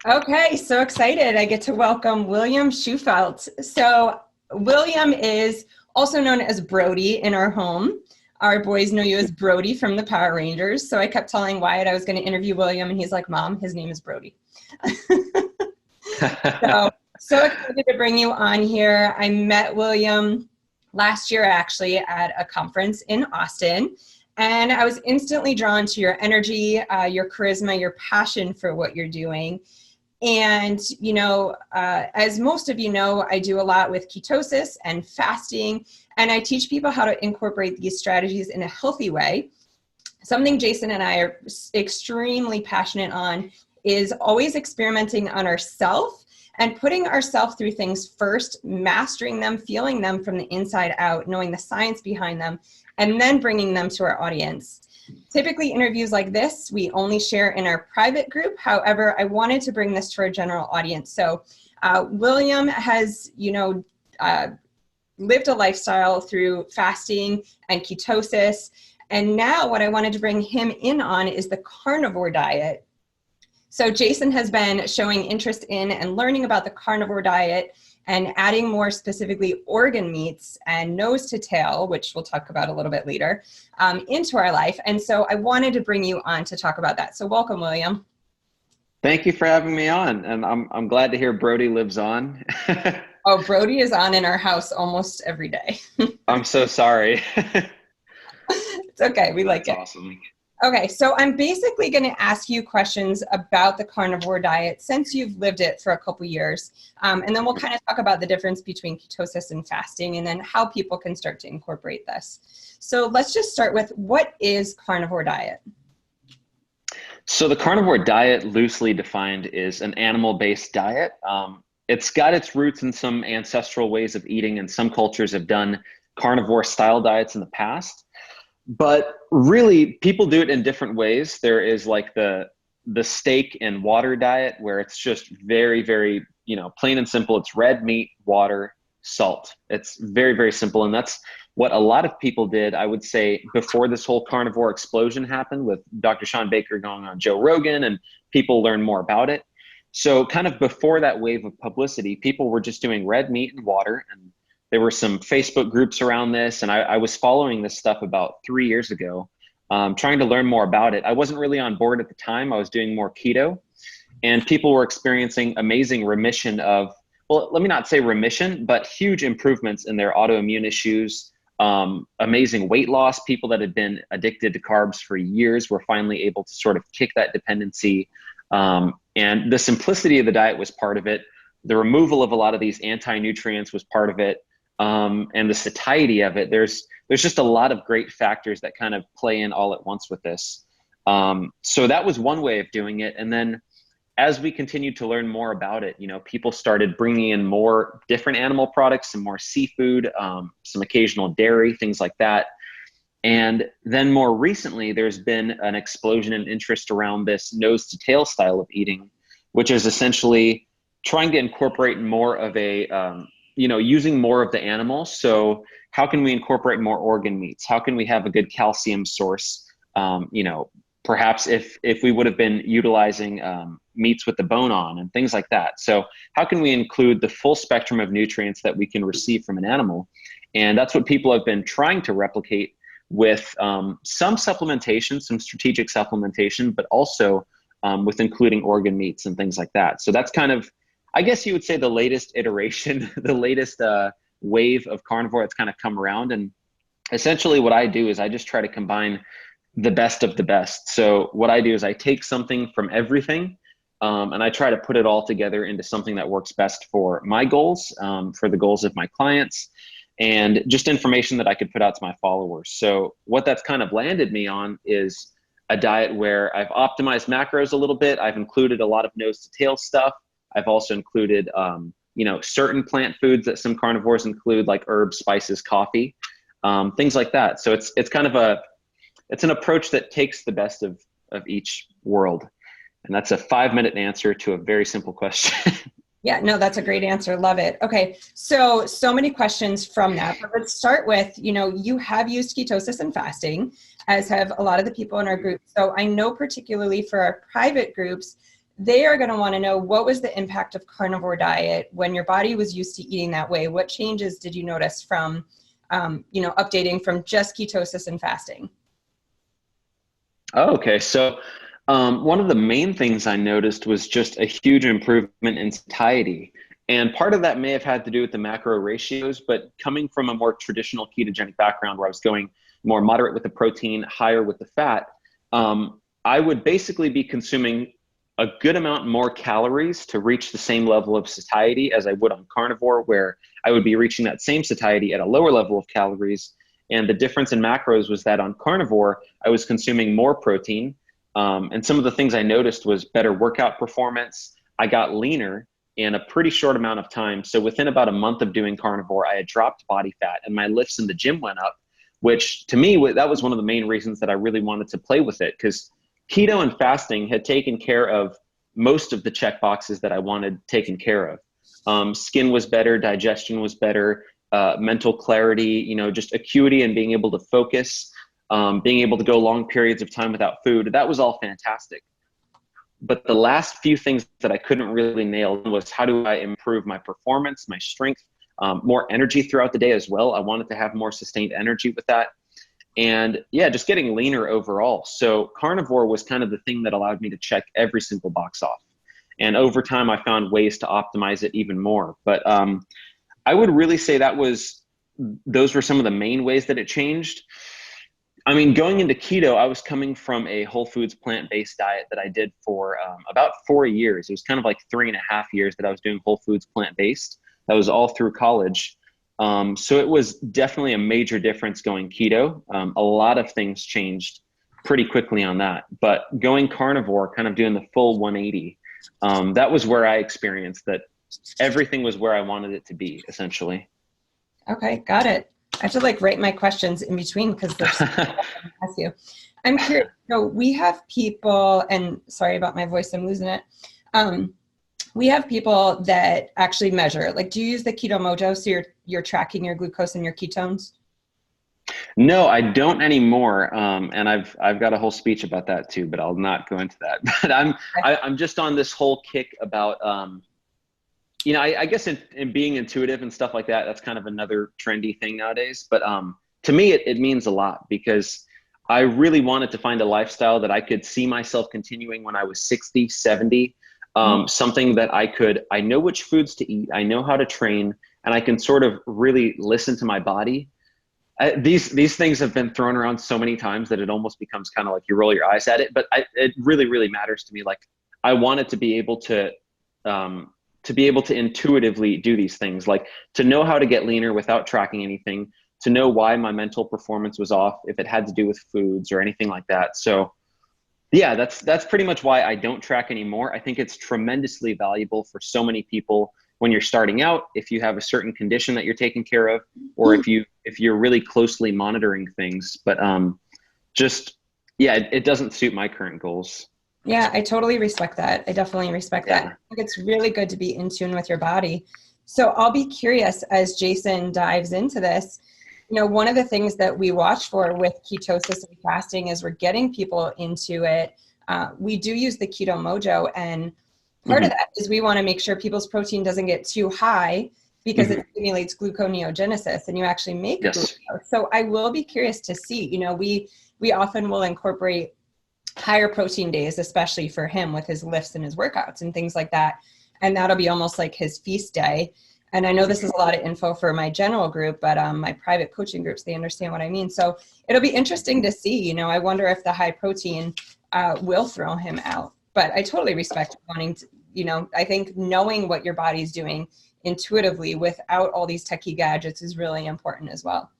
Okay, so excited. I get to welcome William Shewelt. So William is also known as Brody in our home. Our boys know you as Brody from the Power Rangers. So I kept telling Wyatt I was going to interview William, and he's like, Mom, his name is Brody. So excited to bring you on here. I met William last year, actually, at a conference in Austin. And I was instantly drawn to your energy, your charisma, your passion for what you're doing. And, as most of you know, I do a lot with ketosis and fasting, and I teach people how to incorporate these strategies in a healthy way. Something Jason and I are extremely passionate on is always experimenting on ourselves and putting ourselves through things first, mastering them, feeling them from the inside out, knowing the science behind them, and then bringing them to our audience. Typically, interviews like this, we only share in our private group. However, I wanted to bring this to our general audience. So William has, lived a lifestyle through fasting and ketosis. And now what I wanted to bring him in on is the carnivore diet. So Jason has been showing interest in and learning about the carnivore diet and adding more specifically organ meats and nose to tail, which we'll talk about a little bit later, into our life. And so I wanted to bring you on to talk about that. So welcome, William. Thank you for having me on. And I'm glad to hear Brody lives on. Oh, Brody is on in our house almost every day. I'm so sorry. It's okay. We like it. That's awesome. Okay, so I'm basically going to ask you questions about the carnivore diet since you've lived it for a couple years. And then we'll kind of talk about the difference between ketosis and fasting and then how people can start to incorporate this. So let's just start with, what is carnivore diet? So the carnivore diet, loosely defined, is an animal-based diet. It's got its roots in some ancestral ways of eating, and some cultures have done carnivore-style diets in the past. But really, people do it in different ways. There is like the steak and water diet, where it's just very, very, plain and simple. It's red meat, water, salt. It's very, very simple. And that's what a lot of people did, I would say, before this whole carnivore explosion happened with Dr. Sean Baker going on Joe Rogan and people learn more about it. So kind of before that wave of publicity, people were just doing red meat and water, and there were some Facebook groups around this, and I was following this stuff about 3 years ago, trying to learn more about it. I wasn't really on board at the time. I was doing more keto, and people were experiencing amazing remission of, well, let me not say remission, but huge improvements in their autoimmune issues, amazing weight loss. People that had been addicted to carbs for years were finally able to sort of kick that dependency. And the simplicity of the diet was part of it. The removal of a lot of these anti-nutrients was part of it. And the satiety of it, there's just a lot of great factors that kind of play in all at once with this. So that was one way of doing it. And then as we continued to learn more about it, people started bringing in more different animal products, some more seafood, some occasional dairy, things like that. And then more recently, there's been an explosion in interest around this nose to tail style of eating, which is essentially trying to incorporate more of a, using more of the animal. So how can we incorporate more organ meats? How can we have a good calcium source? Perhaps if we would have been utilizing meats with the bone on and things like that. So how can we include the full spectrum of nutrients that we can receive from an animal? And that's what people have been trying to replicate with some supplementation, some strategic supplementation, but also with including organ meats and things like that. So that's kind of, I guess you would say, the latest iteration, the latest wave of carnivore that's kind of come around. And essentially what I do is I just try to combine the best of the best. So what I do is I take something from everything and I try to put it all together into something that works best for my goals, for the goals of my clients, and just information that I could put out to my followers. So what that's kind of landed me on is a diet where I've optimized macros a little bit. I've included a lot of nose to tail stuff. I've also included, certain plant foods that some carnivores include, like herbs, spices, coffee, things like that. So it's kind of it's an approach that takes the best of each world. And that's a 5-minute answer to a very simple question. Yeah, no, that's a great answer. Love it. Okay. So many questions from that, but let's start with, you have used ketosis and fasting, as have a lot of the people in our group. So I know particularly for our private groups they are going to want to know, what was the impact of carnivore diet when your body was used to eating that way? What changes did you notice from, updating from just ketosis and fasting? Oh, okay. So one of the main things I noticed was just a huge improvement in satiety. And part of that may have had to do with the macro ratios, but coming from a more traditional ketogenic background where I was going more moderate with the protein, higher with the fat, I would basically be consuming a good amount more calories to reach the same level of satiety as I would on carnivore, where I would be reaching that same satiety at a lower level of calories. And the difference in macros was that on carnivore, I was consuming more protein. And some of the things I noticed was better workout performance. I got leaner in a pretty short amount of time. So within about a month of doing carnivore, I had dropped body fat and my lifts in the gym went up, which to me, that was one of the main reasons that I really wanted to play with it, because keto and fasting had taken care of most of the check boxes that I wanted taken care of. Skin was better, digestion was better, mental clarity, just acuity and being able to focus, being able to go long periods of time without food. That was all fantastic. But the last few things that I couldn't really nail was, how do I improve my performance, my strength, more energy throughout the day as well. I wanted to have more sustained energy with that. And yeah, just getting leaner overall. So carnivore was kind of the thing that allowed me to check every single box off. And over time, I found ways to optimize it even more. But I would really say those were some of the main ways that it changed. I mean, going into keto, I was coming from a whole foods plant-based diet that I did for about 4 years. It was kind of like 3.5 years that I was doing whole foods plant-based. That was all through college. So it was definitely a major difference going keto. A lot of things changed pretty quickly on that. But going carnivore, kind of doing the full 180, that was where I experienced that everything was where I wanted it to be, essentially. Okay, got it. I have to write my questions in between because there's ask you. I'm curious. So we have people, and sorry about my voice, I'm losing it. We have people that actually measure. Do you use the Keto Mojo so you're tracking your glucose and your ketones? No, I don't anymore. And I've got a whole speech about that too, but I'll not go into that. But I'm just on this whole kick about I guess in being intuitive and stuff like that, that's kind of another trendy thing nowadays. But to me, it means a lot, because I really wanted to find a lifestyle that I could see myself continuing when I was 60, 70, something that I know which foods to eat, I know how to train, and I can sort of really listen to my body. These things have been thrown around so many times that it almost becomes kind of like you roll your eyes at it, but it really, really matters to me. I wanted to be able to intuitively do these things, to know how to get leaner without tracking anything, to know why my mental performance was off, if it had to do with foods or anything like that. So yeah, that's pretty much why I don't track anymore. I think it's tremendously valuable for so many people when you're starting out, if you have a certain condition that you're taking care of, or if you're really closely monitoring things. But it doesn't suit my current goals. Yeah, I totally respect that. I definitely respect that. I think it's really good to be in tune with your body. So I'll be curious as Jason dives into this. One of the things that we watch for with ketosis and fasting as we're getting people into it, we do use the Keto Mojo. And part of that is we want to make sure people's protein doesn't get too high, because it stimulates gluconeogenesis and you actually make glucose. So I will be curious to see, we often will incorporate higher protein days, especially for him with his lifts and his workouts and things like that. And that'll be almost like his feast day. And I know this is a lot of info for my general group, but my private coaching groups, they understand what I mean. So it'll be interesting to see, I wonder if the high protein will throw him out. But I totally respect wanting to, I think knowing what your body's doing intuitively without all these techie gadgets is really important as well.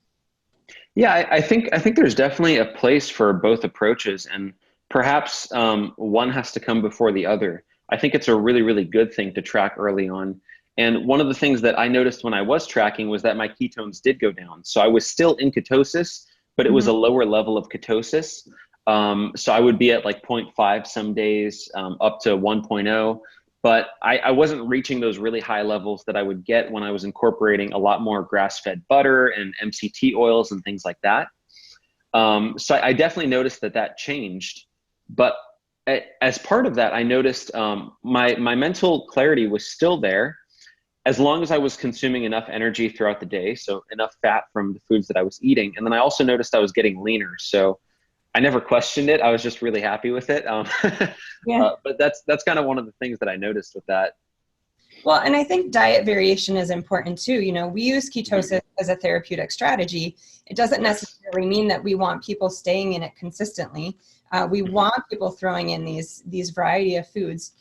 Yeah, I think there's definitely a place for both approaches, and perhaps one has to come before the other. I think it's a really, really good thing to track early on. And one of the things that I noticed when I was tracking was that my ketones did go down. So I was still in ketosis, but it was a lower level of ketosis. So I would be at 0.5 some days, up to 1.0. But I wasn't reaching those really high levels that I would get when I was incorporating a lot more grass-fed butter and MCT oils and things like that. So I definitely noticed that changed. But as part of that, I noticed my mental clarity was still there as long as I was consuming enough energy throughout the day, so enough fat from the foods that I was eating. And then I also noticed I was getting leaner. So I never questioned it. I was just really happy with it. Yeah. But that's kind of one of the things that I noticed with that. Well, and I think diet variation is important too. We use ketosis as a therapeutic strategy. It doesn't Yes. necessarily mean that we want people staying in it consistently. We want people throwing in these variety of foods.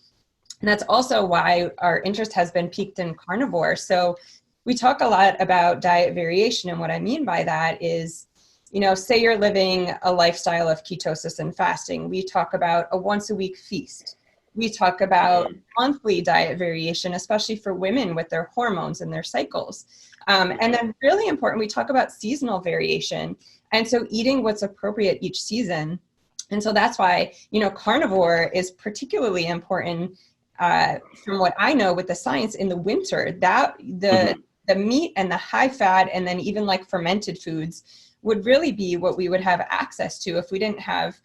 And that's also why our interest has been peaked in carnivore. So we talk a lot about diet variation. And what I mean by that is, say you're living a lifestyle of ketosis and fasting. We talk about a once a week feast. We talk about monthly diet variation, especially for women with their hormones and their cycles. And then really important, we talk about seasonal variation. And so eating what's appropriate each season. And so that's why, carnivore is particularly important from what I know with the science in the winter, that the meat and the high fat and then even like fermented foods would really be what we would have access to if we didn't have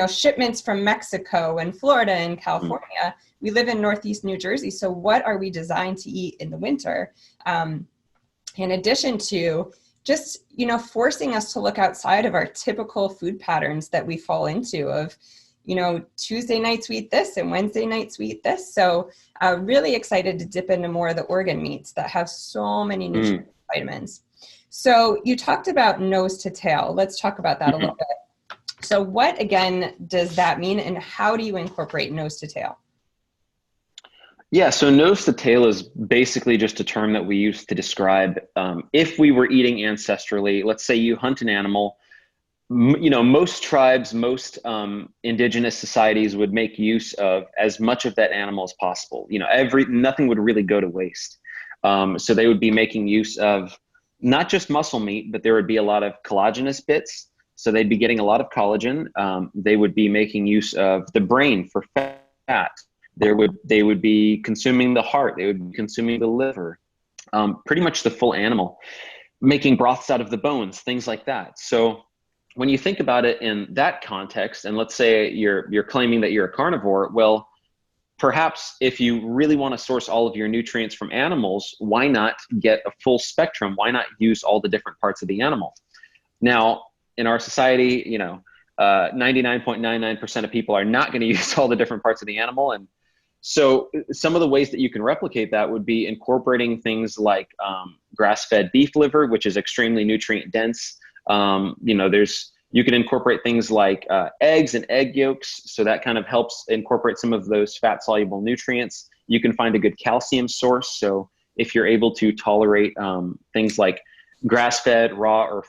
shipments from Mexico and Florida and California. We live in Northeast New Jersey. So what are we designed to eat in the winter? In addition to just, forcing us to look outside of our typical food patterns that we fall into of, Tuesday nights we eat this and Wednesday nights we eat this. So really excited to dip into more of the organ meats that have so many nutrients and vitamins. So you talked about nose to tail. Let's talk about that a little bit. So what, again, does that mean and how do you incorporate nose to tail? Yeah, so nose to tail is basically just a term that we use to describe if we were eating ancestrally. Let's say you hunt an animal. Most tribes, most indigenous societies would make use of as much of that animal as possible. Nothing would really go to waste. So they would be making use of not just muscle meat, but there would be a lot of collagenous bits. So they'd be getting a lot of collagen. They would be making use of the brain for fat. They would be consuming the heart. They would be consuming the liver, pretty much the full animal, making broths out of the bones, things like that. So when you think about it in that context, and let's say you're claiming that you're a carnivore, well, perhaps if you really want to source all of your nutrients from animals, why not get a full spectrum? Why not use all the different parts of the animal? Now, in our society, 99.99% of people are not going to use all the different parts of the animal. And so some of the ways that you can replicate that would be incorporating things like grass-fed beef liver, which is extremely nutrient dense. You can incorporate things like eggs and egg yolks. So that kind of helps incorporate some of those fat soluble nutrients. You can find a good calcium source. So if you're able to tolerate things like grass-fed, raw, or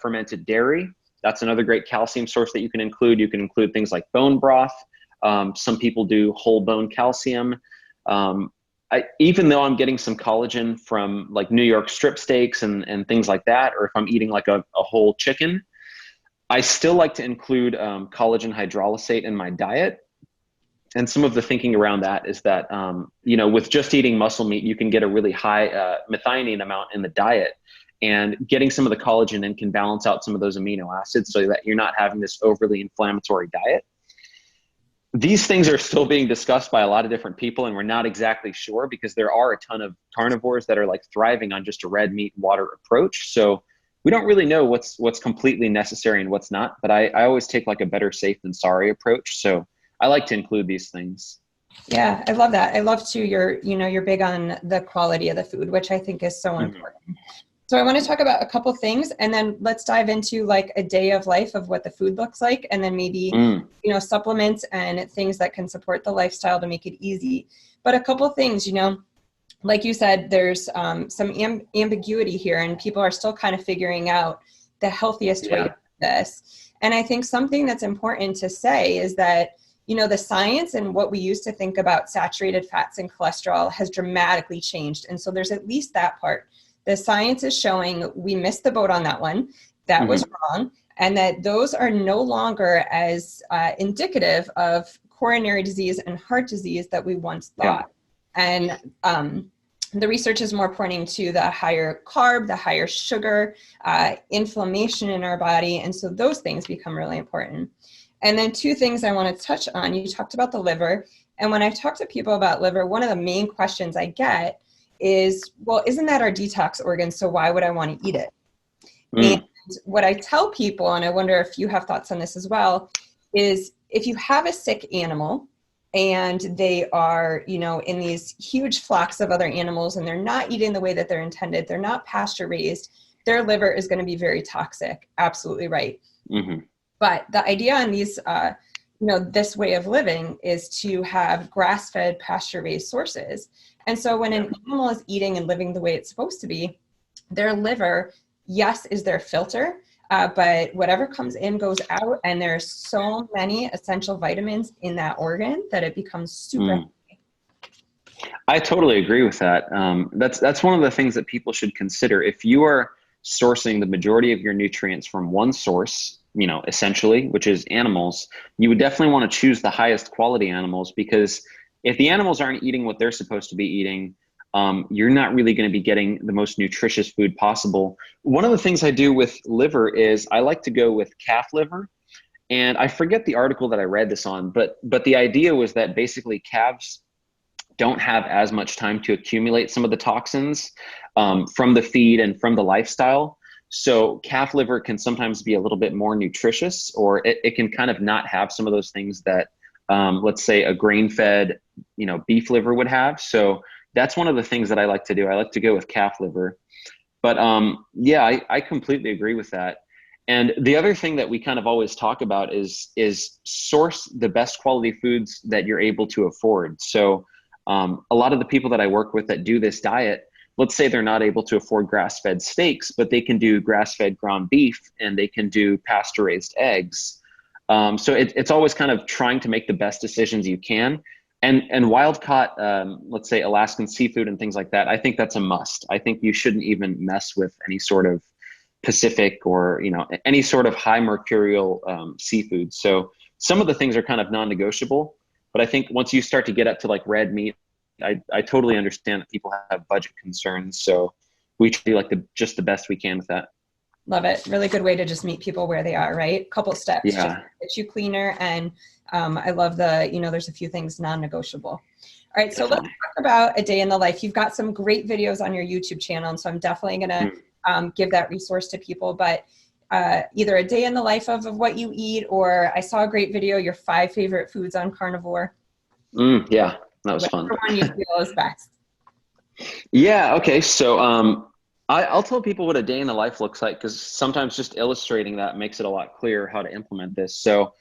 fermented dairy, that's another great calcium source that you can include. You can include things like bone broth. Some people do whole bone calcium. Even though I'm getting some collagen from like New York strip steaks and things like that, or if I'm eating like a whole chicken, I still like to include collagen hydrolysate in my diet. And some of the thinking around that is that, with just eating muscle meat, you can get a really high methionine amount in the diet. And getting some of the collagen in can balance out some of those amino acids so that you're not having this overly inflammatory diet. These things are still being discussed by a lot of different people, and we're not exactly sure because there are a ton of carnivores that are like thriving on just a red meat water approach. So we don't really know what's completely necessary and what's not, but I always take like a better safe than sorry approach. So I like to include these things. Yeah, I love that. I love too, you're big on the quality of the food, which I think is so important. So I want to talk about a couple things, and then let's dive into like a day of life of what the food looks like, and then maybe, supplements and things that can support the lifestyle to make it easy. But a couple things, like you said, there's some ambiguity here, and people are still kind of figuring out the healthiest way to do this. And I think something that's important to say is that, the science and what we used to think about saturated fats and cholesterol has dramatically changed. And so there's at least that part. The science is showing we missed the boat on that one. That was wrong. And that those are no longer as indicative of coronary disease and heart disease that we once thought. And the research is more pointing to the higher carb, the higher sugar, inflammation in our body. And so those things become really important. And then two things I want to touch on. You talked about the liver. And when I talk to people about liver, one of the main questions I get is, well, isn't that our detox organ? So why would I want to eat it? And what I tell people, and I wonder if you have thoughts on this as well, is if you have a sick animal and they are, you know, in these huge flocks of other animals and they're not eating the way that they're intended, they're not pasture raised, their liver is going to be very toxic. Absolutely right. Mm-hmm. But the idea on these, you know, this way of living is to have grass-fed, pasture-raised sources. And so when an animal is eating and living the way it's supposed to be, their liver, yes, is their filter, but whatever comes in goes out, and there's so many essential vitamins in that organ that it becomes super healthy. I totally agree with that. That's one of the things that people should consider. If you are sourcing the majority of your nutrients from one source, you know, essentially, which is animals, you would definitely want to choose the highest quality animals, because if the animals aren't eating what they're supposed to be eating, you're not really going to be getting the most nutritious food possible. One of the things I do with liver is I like to go with calf liver. And I forget the article that I read this on, but the idea was that basically calves don't have as much time to accumulate some of the toxins from the feed and from the lifestyle. So calf liver can sometimes be a little bit more nutritious, or it can kind of not have some of those things that, let's say, a grain-fed, you know, beef liver would have. So that's one of the things that I like to do. I like to go with calf liver. But yeah, I completely agree with that. And the other thing that we kind of always talk about is source the best quality foods that you're able to afford. So a lot of the people that I work with that do this diet, let's say they're not able to afford grass-fed steaks, but they can do grass-fed ground beef and they can do pasture-raised eggs. So it's always kind of trying to make the best decisions you can. And wild-caught, let's say Alaskan seafood and things like that, I think that's a must. I think you shouldn't even mess with any sort of Pacific or, you know, any sort of high mercurial seafood. So some of the things are kind of non-negotiable. But I think once you start to get up to like red meat, I totally understand that people have budget concerns. So we try to do like just the best we can with that. Love it. Really good way to just meet people where they are, right? Couple steps, Yeah. just get you cleaner. And I love the, you know, there's a few things non-negotiable. All right. So let's talk about a day in the life. You've got some great videos on your YouTube channel. And so I'm definitely going to give that resource to people, but either a day in the life of what you eat, or I saw a great video, your 5 favorite foods on Carnivore. Yeah, that was fun. Whichever one you feel is best. Yeah. Okay. So I'll tell people what a day in the life looks like, because sometimes just illustrating that makes it a lot clearer how to implement this. So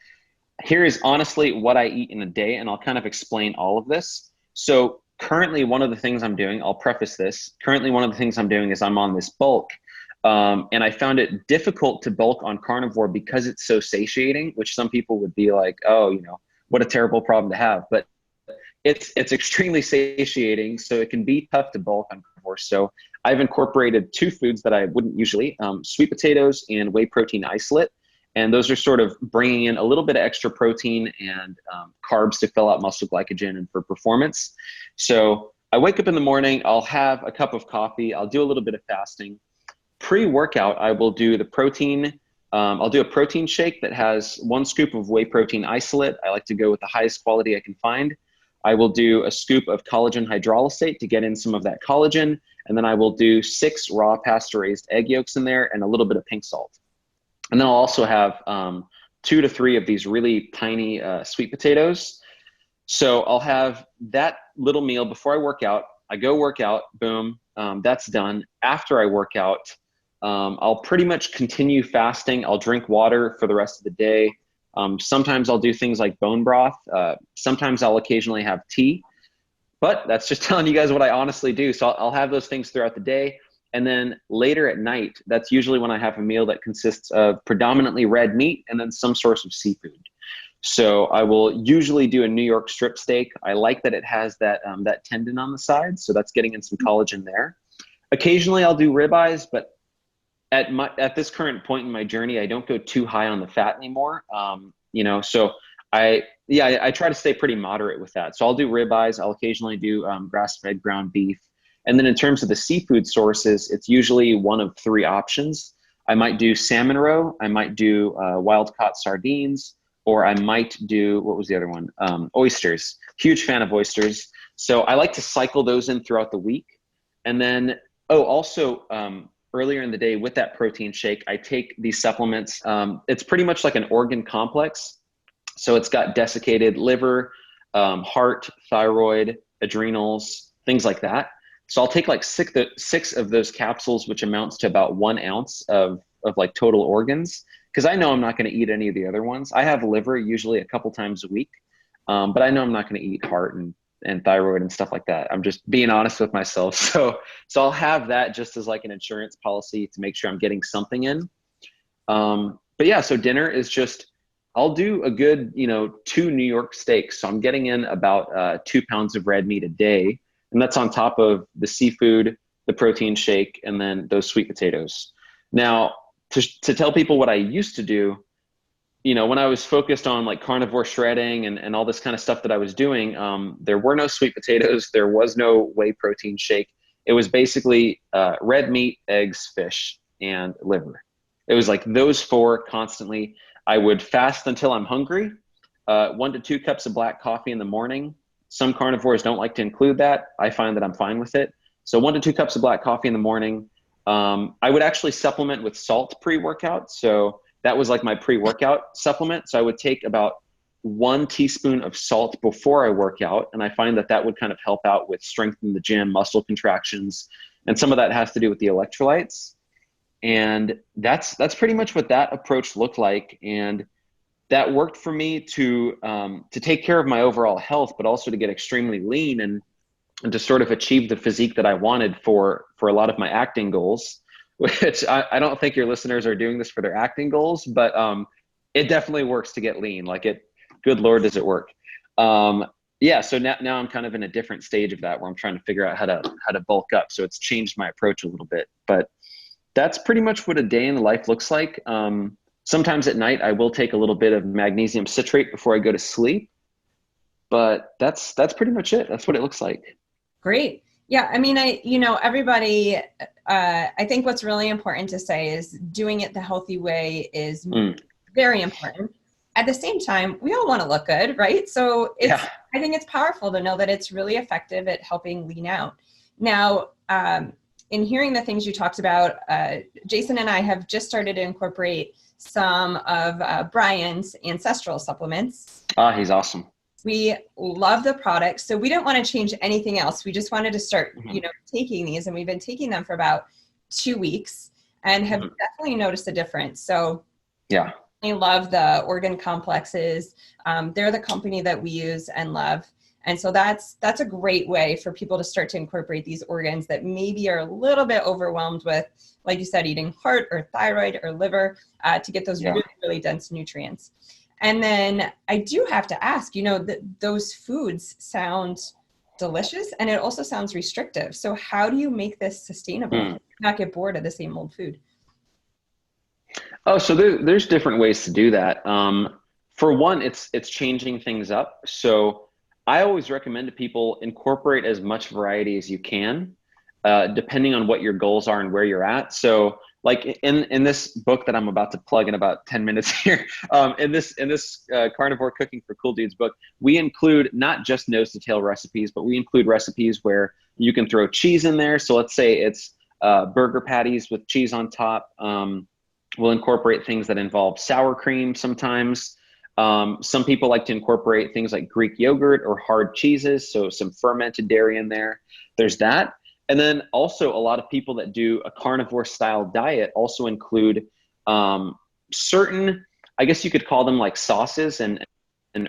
here is honestly what I eat in a day, and I'll kind of explain all of this. So currently, one of the things I'm doing, I'll preface this, currently one of the things I'm doing is I'm on this bulk. And I found it difficult to bulk on carnivore because it's so satiating, which some people would be like, oh, you know, what a terrible problem to have. But it's extremely satiating, so it can be tough to bulk on carnivore. So I've incorporated 2 foods that I wouldn't usually, sweet potatoes and whey protein isolate. And those are sort of bringing in a little bit of extra protein and carbs to fill out muscle glycogen and for performance. So I wake up in the morning, I'll have a cup of coffee, I'll do a little bit of fasting. Pre-workout, I will do the protein. I'll do a protein shake that has 1 scoop of whey protein isolate. I like to go with the highest quality I can find. I will do a scoop of collagen hydrolysate to get in some of that collagen. And then I will do 6 raw pasture-raised egg yolks in there and a little bit of pink salt. And then I'll also have 2 to 3 of these really tiny sweet potatoes. So I'll have that little meal before I work out. I go work out, boom, that's done. After I work out, I'll pretty much continue fasting. I'll drink water for the rest of the day. Sometimes I'll do things like bone broth. Sometimes I'll occasionally have tea. But that's just telling you guys what I honestly do. So I'll have those things throughout the day. And then later at night, that's usually when I have a meal that consists of predominantly red meat and then some source of seafood. So I will usually do a New York strip steak. I like that it has that, that tendon on the side. So that's getting in some collagen there. Occasionally I'll do ribeyes, but at this current point in my journey, I don't go too high on the fat anymore. You know, so I try to stay pretty moderate with that. So I'll do ribeyes. I'll occasionally do grass-fed ground beef. And then in terms of the seafood sources, it's usually one of 3 options. I might do salmon roe. I might do wild-caught sardines, or I might do, what was the other one? Oysters. Huge fan of oysters. So I like to cycle those in throughout the week. And then, also earlier in the day with that protein shake, I take these supplements. It's pretty much like an organ complex. So it's got desiccated liver, heart, thyroid, adrenals, things like that. So I'll take like six of those capsules, which amounts to about 1 ounce of like total organs. Because I know I'm not going to eat any of the other ones. I have liver usually a couple times a week, but I know I'm not going to eat heart and thyroid and stuff like that. I'm just being honest with myself. So I'll have that just as like an insurance policy to make sure I'm getting something in. But yeah, so dinner is just, I'll do a good, 2 New York steaks. So I'm getting in about 2 pounds of red meat a day. And that's on top of the seafood, the protein shake, and then those sweet potatoes. Now, to tell people what I used to do, when I was focused on like carnivore shredding and all this kind of stuff that I was doing, there were no sweet potatoes. There was no whey protein shake. It was basically red meat, eggs, fish, and liver. It was like those 4 constantly. I would fast until I'm hungry, 1 to 2 cups of black coffee in the morning. Some carnivores don't like to include that. I find that I'm fine with it. So 1 to 2 cups of black coffee in the morning. I would actually supplement with salt pre-workout. So that was like my pre-workout supplement. So I would take about 1 teaspoon of salt before I work out. And I find that would kind of help out with strength in the gym, muscle contractions. And some of that has to do with the electrolytes. And that's pretty much what that approach looked like. And that worked for me to take care of my overall health, but also to get extremely lean and to sort of achieve the physique that I wanted for a lot of my acting goals, which I don't think your listeners are doing this for their acting goals, but it definitely works to get lean. Good Lord, does it work? Yeah. So now I'm kind of in a different stage of that where I'm trying to figure out how to bulk up. So it's changed my approach a little bit, but that's pretty much what a day in the life looks like. Sometimes at night I will take a little bit of magnesium citrate before I go to sleep, but that's pretty much it. That's what it looks like. Great. Yeah. I mean, everybody, I think what's really important to say is doing it the healthy way is very important. At the same time, we all want to look good, right? So I think it's powerful to know that it's really effective at helping lean out. Now, in hearing the things you talked about, Jason and I have just started to incorporate some of Brian's ancestral supplements. He's awesome. We love the product. So we didn't want to change anything else. We just wanted to start, taking these, and we've been taking them for about 2 weeks and have definitely noticed a difference. So yeah, I love the organ complexes. They're the company that we use and love. And so that's a great way for people to start to incorporate these organs that maybe are a little bit overwhelmed with, like you said, eating heart or thyroid or liver to get those really, really dense nutrients. And then I do have to ask, those foods sound delicious and it also sounds restrictive. So how do you make this sustainable? Not get bored of the same old food? Oh, so there's different ways to do that. For one, it's changing things up. So I always recommend to people incorporate as much variety as you can, depending on what your goals are and where you're at. So like in this book that I'm about to plug in about 10 minutes here, in this Carnivore Cooking for Cool Dudes book, we include not just nose to tail recipes, but we include recipes where you can throw cheese in there. So let's say it's burger patties with cheese on top. We'll incorporate things that involve sour cream sometimes. Some people like to incorporate things like Greek yogurt or hard cheeses, so some fermented dairy in there. There's that. And then also a lot of people that do a carnivore style diet also include certain, I guess you could call them like sauces and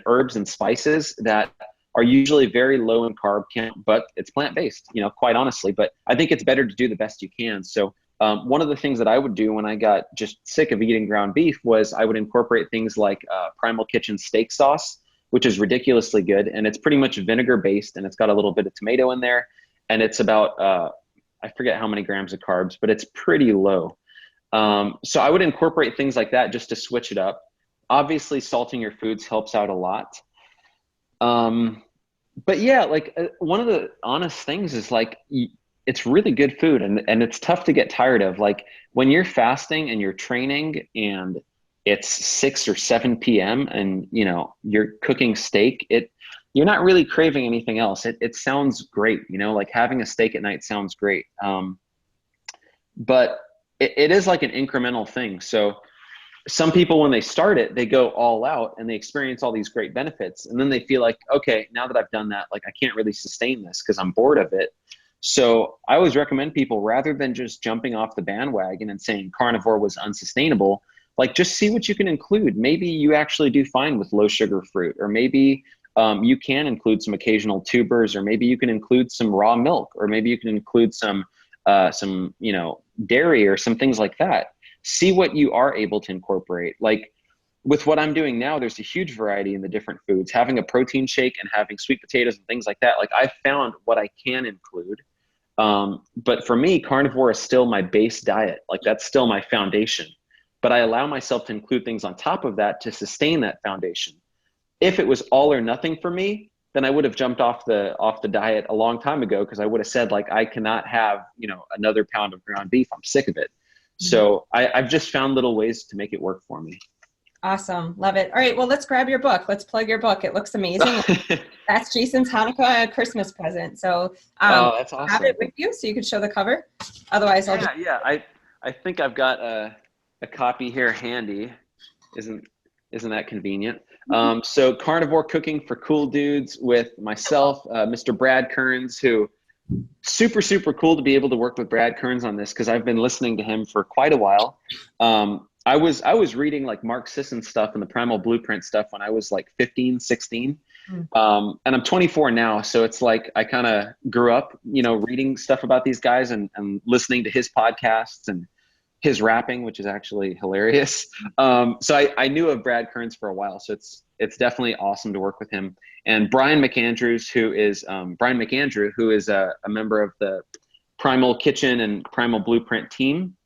herbs and spices that are usually very low in carb count, but it's plant-based, quite honestly. But I think it's better to do the best you can. So one of the things that I would do when I got just sick of eating ground beef was I would incorporate things like Primal Kitchen steak sauce, which is ridiculously good. And it's pretty much vinegar based and it's got a little bit of tomato in there. And it's about, I forget how many grams of carbs, but it's pretty low. So I would incorporate things like that just to switch it up. Obviously, salting your foods helps out a lot. But yeah, one of the honest things is it's really good food and it's tough to get tired of. Like when you're fasting and you're training and it's 6 or 7 p.m. and you're cooking steak, you're not really craving anything else. It sounds great, like having a steak at night sounds great. But it is like an incremental thing. So some people, when they start it, they go all out and they experience all these great benefits. And then they feel like, okay, now that I've done that, like I can't really sustain this because I'm bored of it. So I always recommend people, rather than just jumping off the bandwagon and saying carnivore was unsustainable, like just see what you can include. Maybe you actually do fine with low sugar fruit, or maybe you can include some occasional tubers, or maybe you can include some raw milk, or maybe you can include some dairy or some things like that. See what you are able to incorporate. Like with what I'm doing now, there's a huge variety in the different foods. Having a protein shake and having sweet potatoes and things like that, like I found what I can include. But for me, carnivore is still my base diet. Like that's still my foundation. But I allow myself to include things on top of that to sustain that foundation. If it was all or nothing for me, then I would have jumped off the diet a long time ago, because I would have said, like, I cannot have, another pound of ground beef. I'm sick of it. Mm-hmm. So I've just found little ways to make it work for me. Awesome. Love it. All right. Well, let's grab your book. Let's plug your book. It looks amazing. That's Jason's Hanukkah Christmas present. So oh, that's awesome. Have it with you so you can show the cover. Otherwise, I'll I think I've got a copy here handy. Isn't that convenient? So Carnivore Cooking for Cool Dudes with myself, Mr. Brad Kearns, who super, super cool to be able to work with Brad Kearns on this, because I've been listening to him for quite a while. I was reading like Mark Sisson stuff and the Primal Blueprint stuff when I was like 15, 16. And I'm 24 now. So it's like I kind of grew up, reading stuff about these guys and listening to his podcasts and his rapping, which is actually hilarious. So I knew of Brad Kearns for a while. So it's definitely awesome to work with him. And Brian McAndrew, who is a member of the Primal Kitchen and Primal Blueprint team.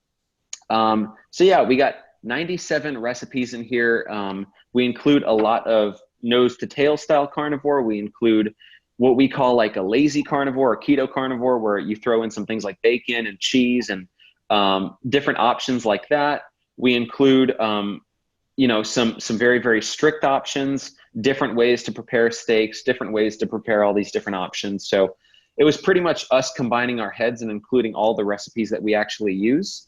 So yeah, we got 97 recipes in here. We include a lot of nose to tail style carnivore. We include what we call like a lazy carnivore or keto carnivore, where you throw in some things like bacon and cheese and different options like that. We include, some very, very strict options, different ways to prepare steaks, different ways to prepare all these different options. So it was pretty much us combining our heads and including all the recipes that we actually use.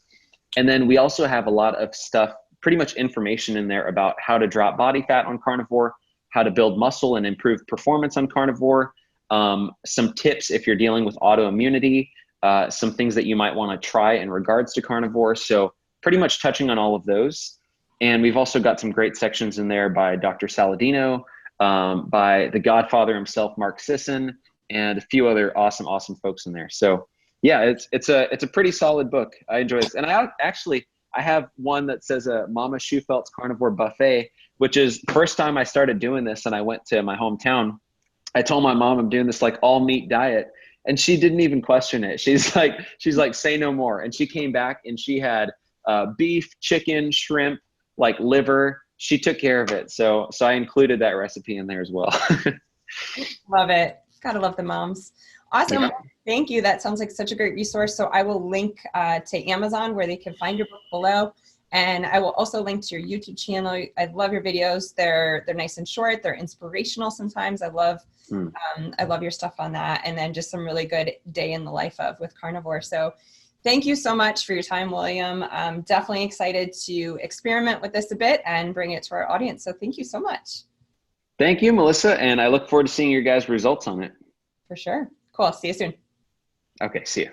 And then we also have a lot of stuff, pretty much information in there about how to drop body fat on carnivore, how to build muscle and improve performance on carnivore, some tips if you're dealing with autoimmunity, some things that you might want to try in regards to carnivore. So pretty much touching on all of those. And we've also got some great sections in there by Dr. Saladino, by the Godfather himself, Mark Sisson, and a few other awesome, awesome folks in there. So yeah, it's a pretty solid book. I enjoy this. And I have one that says Mama Sheweldt's Carnivore Buffet, which is the first time I started doing this and I went to my hometown. I told my mom I'm doing this like all meat diet, and she didn't even question it. She's like, say no more. And she came back and she had beef, chicken, shrimp, like liver. She took care of it. So I included that recipe in there as well. Love it. Gotta love the moms. Awesome. Yeah. Thank you. That sounds like such a great resource. So I will link to Amazon where they can find your book below. And I will also link to your YouTube channel. I love your videos. They're nice and short. They're inspirational sometimes. I love your stuff on that. And then just some really good day in the life of with carnivore. So thank you so much for your time, William. I'm definitely excited to experiment with this a bit and bring it to our audience. So thank you so much. Thank you, Melissa. And I look forward to seeing your guys' results on it. For sure. Cool. See you soon. Okay. See you.